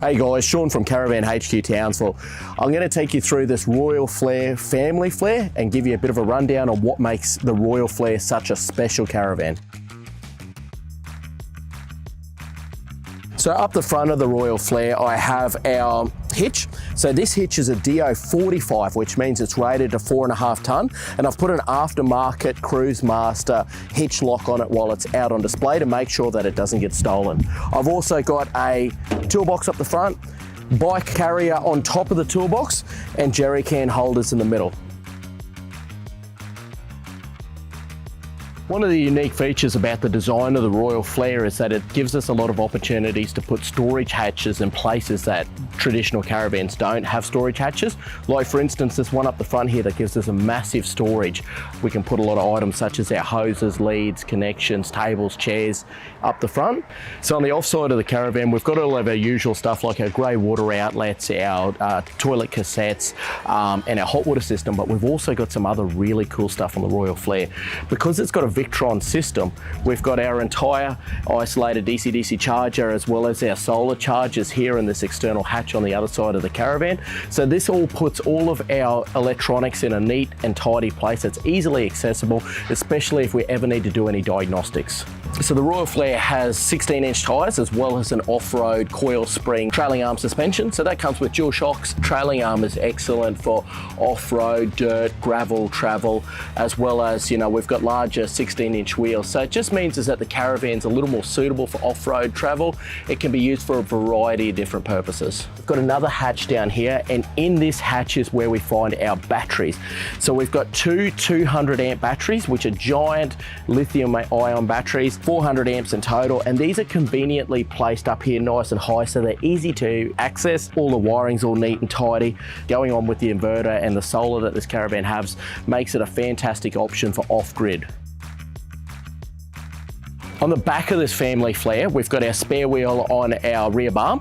Hey guys, Sean from Caravan HQ Townsville. I'm going to take you through this Royal Flair Family Flair and give you a bit of a rundown on what makes the Royal Flair such a special caravan. So up the front of the Royal Flair, I have our hitch. So this hitch is a DO45, which means it's rated to 4.5 ton. And I've put an aftermarket Cruise Master hitch lock on it while it's out on display to make sure that it doesn't get stolen. I've also got a toolbox up the front, bike carrier on top of the toolbox, and jerry can holders in the middle. One of the unique features about the design of the Royal Flair is that it gives us a lot of opportunities to put storage hatches in places that traditional caravans don't have storage hatches. Like for instance, this one up the front here that gives us a massive storage. We can put a lot of items such as our hoses, leads, connections, tables, chairs up the front. So on the offside of the caravan, we've got all of our usual stuff like our grey water outlets, our toilet cassettes, and our hot water system, but we've also got some other really cool stuff on the Royal Flair. Because it's got a Victron system, we've got our entire isolated DC-DC charger as well as our solar chargers here in this external hatch on the other side of the caravan. So this all puts all of our electronics in a neat and tidy place that's easily accessible, especially if we ever need to do any diagnostics. So the Royal Flair has 16-inch tyres as well as an off-road coil spring trailing arm suspension. So that comes with dual shocks. Trailing arm is excellent for off-road, dirt, gravel, travel, as well as, you know, we've got larger 16-inch wheels. So it just means is that the caravan's a little more suitable for off-road travel. It can be used for a variety of different purposes. We've got another hatch down here, and in this hatch is where we find our batteries. So we've got two 200 amp batteries, which are giant lithium ion batteries, 400 amps in total, and these are conveniently placed up here nice and high so they're easy to access. All the wiring's all neat and tidy. Going on with the inverter and the solar that this caravan has makes it a fantastic option for off-grid. On the back of this Family Flair, we've got our spare wheel on our rear bar,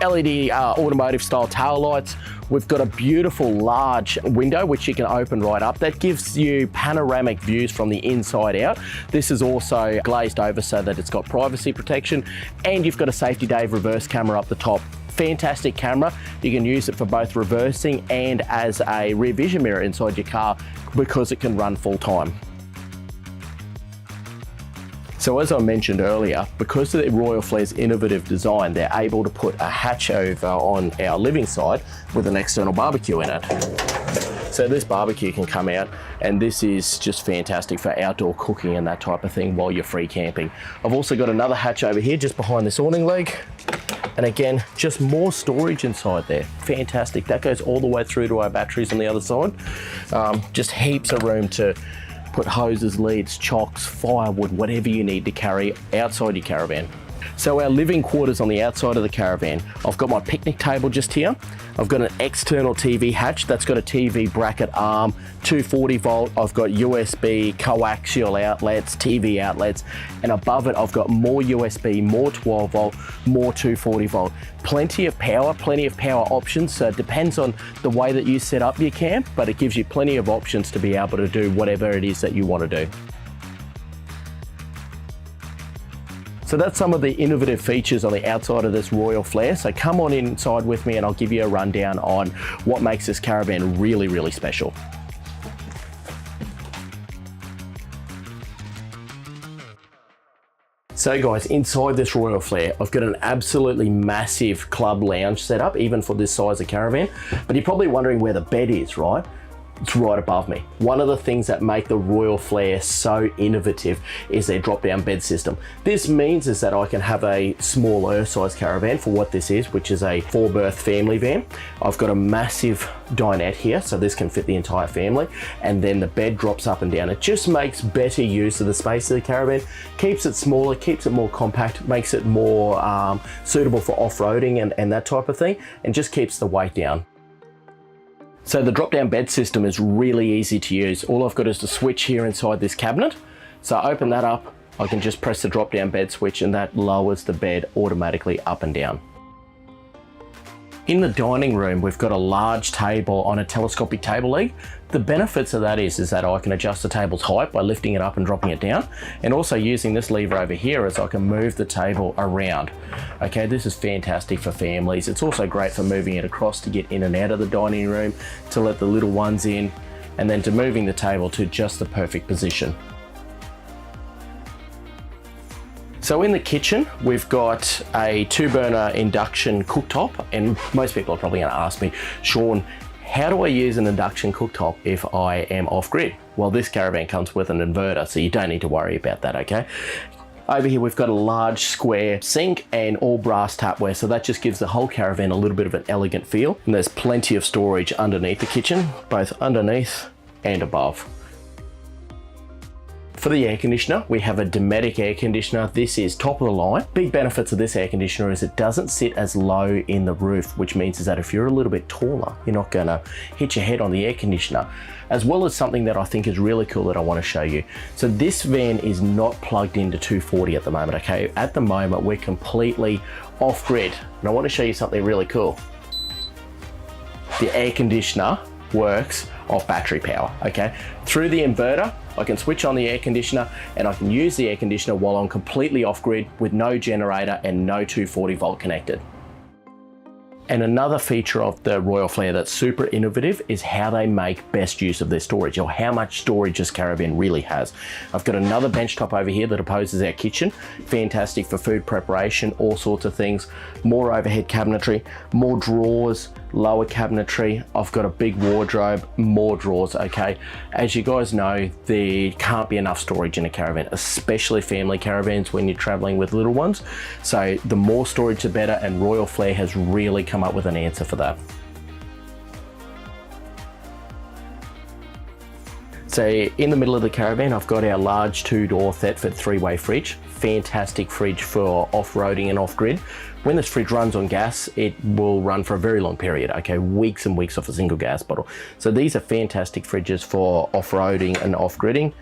LED automotive style tail lights. We've got a beautiful large window which you can open right up. That gives you panoramic views from the inside out. This is also glazed over so that it's got privacy protection, and you've got a Safety Dave reverse camera up the top. Fantastic camera. You can use it for both reversing and as a rear vision mirror inside your car because it can run full time. So as I mentioned earlier, because of the Royal Flair's innovative design, they're able to put a hatch over on our living side with an external barbecue in it. So this barbecue can come out, and this is just fantastic for outdoor cooking and that type of thing while you're free camping. I've also got another hatch over here just behind this awning leg. And again, just more storage inside there. Fantastic. That goes all the way through to our batteries on the other side. Just heaps of room to put hoses, leads, chocks, firewood, whatever you need to carry outside your caravan. So our living quarters on the outside of the caravan, I've got my picnic table just here. I've got an external TV hatch that's got a TV bracket arm, 240 volt. I've got USB coaxial outlets, TV outlets, and above it I've got more USB, more 12 volt, more 240 volt. Plenty of power options. So it depends on the way that you set up your camp, but it gives you plenty of options to be able to do whatever it is that you want to do. So that's some of the innovative features on the outside of this Royal Flair. So come on inside with me and I'll give you a rundown on what makes this caravan really, really special. So guys, inside this Royal Flair, I've got an absolutely massive club lounge set up, even for this size of caravan. But you're probably wondering where the bed is, right? It's right above me. One of the things that make the Royal Flair so innovative is their drop-down bed system. This means is that I can have a smaller size caravan for what this is, which is a 4-berth family van. I've got a massive dinette here, so this can fit the entire family, and then the bed drops up and down. It just makes better use of the space of the caravan, keeps it smaller, keeps it more compact, makes it more suitable for off-roading and that type of thing, and just keeps the weight down. So the drop-down bed system is really easy to use. All I've got is the switch here inside this cabinet. So I open that up, I can just press the drop-down bed switch and that lowers the bed automatically up and down. In the dining room, we've got a large table on a telescopic table leg. The benefits of that is that I can adjust the table's height by lifting it up and dropping it down, and also using this lever over here as I can move the table around. Okay, this is fantastic for families. It's also great for moving it across to get in and out of the dining room, to let the little ones in, and then to moving the table to just the perfect position. So in the kitchen, we've got a 2-burner induction cooktop, and most people are probably going to ask me, Sean, how do I use an induction cooktop if I am off-grid? Well, this caravan comes with an inverter, so you don't need to worry about that, okay? Over here, we've got a large square sink and all brass tapware, so that just gives the whole caravan a little bit of an elegant feel. And there's plenty of storage underneath the kitchen, both underneath and above. For the air conditioner, we have a Dometic air conditioner. This is top of the line. Big benefits of this air conditioner is it doesn't sit as low in the roof, which means is that if you're a little bit taller, you're not gonna hit your head on the air conditioner. As well as something that I think is really cool that I wanna show you. So this van is not plugged into 240 at the moment, okay? At the moment, we're completely off grid. And I wanna show you something really cool. The air conditioner works off battery power, okay? Through the inverter, I can switch on the air conditioner and I can use the air conditioner while I'm completely off grid with no generator and no 240 volt connected. And another feature of the Royal Flair that's super innovative is how they make best use of their storage, or how much storage this caravan really has. I've got another bench top over here that opposes our kitchen. Fantastic for food preparation, all sorts of things. More overhead cabinetry, more drawers, lower cabinetry. I've got a big wardrobe, more drawers, okay? As you guys know, there can't be enough storage in a caravan, especially family caravans when you're traveling with little ones. So the more storage the better, and Royal Flair has really come up with an answer for that. So in the middle of the caravan, I've got our large 2-door Thetford 3-way fridge. Fantastic fridge for off-roading and off-grid. When this fridge runs on gas, it will run for a very long period, okay? Weeks and weeks off a single gas bottle. So these are fantastic fridges for off-roading and off-gridding.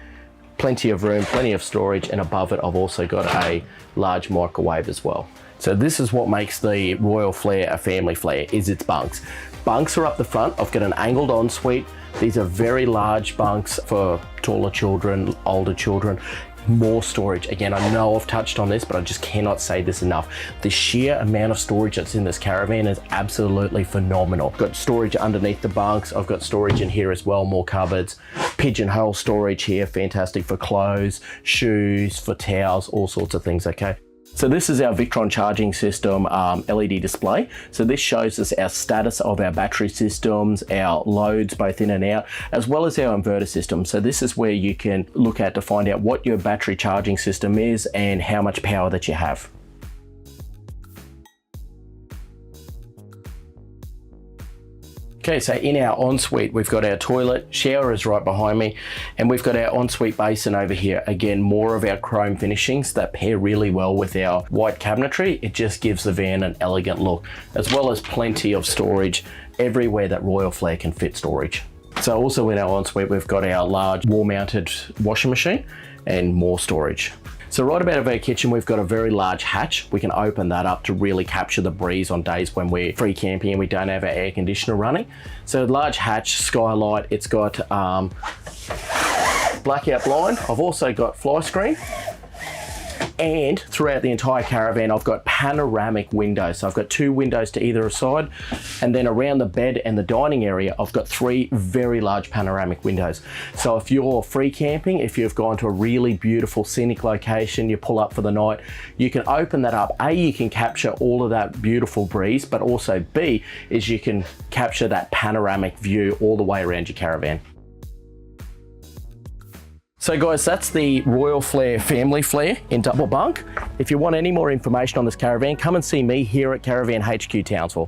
Plenty of room, plenty of storage, and above it, I've also got a large microwave as well. So this is what makes the Royal Flair a family Flair, is its bunks. Bunks are up the front. I've got an angled ensuite. These are very large bunks for taller children, older children. More storage. Again, I know I've touched on this, but I just cannot say this enough. The sheer amount of storage that's in this caravan is absolutely phenomenal. I've got storage underneath the bunks. I've got storage in here as well, more cupboards. Pigeonhole storage here, fantastic for clothes, shoes, for towels, all sorts of things, okay? So this is our Victron charging system LED display. So this shows us our status of our battery systems, our loads both in and out, as well as our inverter system. So this is where you can look at to find out what your battery charging system is and how much power that you have. Okay, so in our ensuite, we've got our toilet, shower is right behind me, and we've got our ensuite basin over here. Again, more of our chrome finishings that pair really well with our white cabinetry. It just gives the van an elegant look, as well as plenty of storage everywhere that Royal Flair can fit storage. So also in our ensuite, we've got our large wall-mounted washing machine and more storage. So right about our kitchen, we've got a very large hatch. We can open that up to really capture the breeze on days when we're free camping and we don't have our air conditioner running. So large hatch, skylight, it's got blackout blind. I've also got fly screen. And throughout the entire caravan, I've got panoramic windows. So I've got 2 windows to either side. And then around the bed and the dining area, I've got 3 very large panoramic windows. So if you're free camping, if you've gone to a really beautiful scenic location, you pull up for the night, you can open that up. A, you can capture all of that beautiful breeze, but also B, is you can capture that panoramic view all the way around your caravan. So guys, that's the Royal Flair Family Flair in double bunk. If you want any more information on this caravan, come and see me here at Caravan HQ Townsville.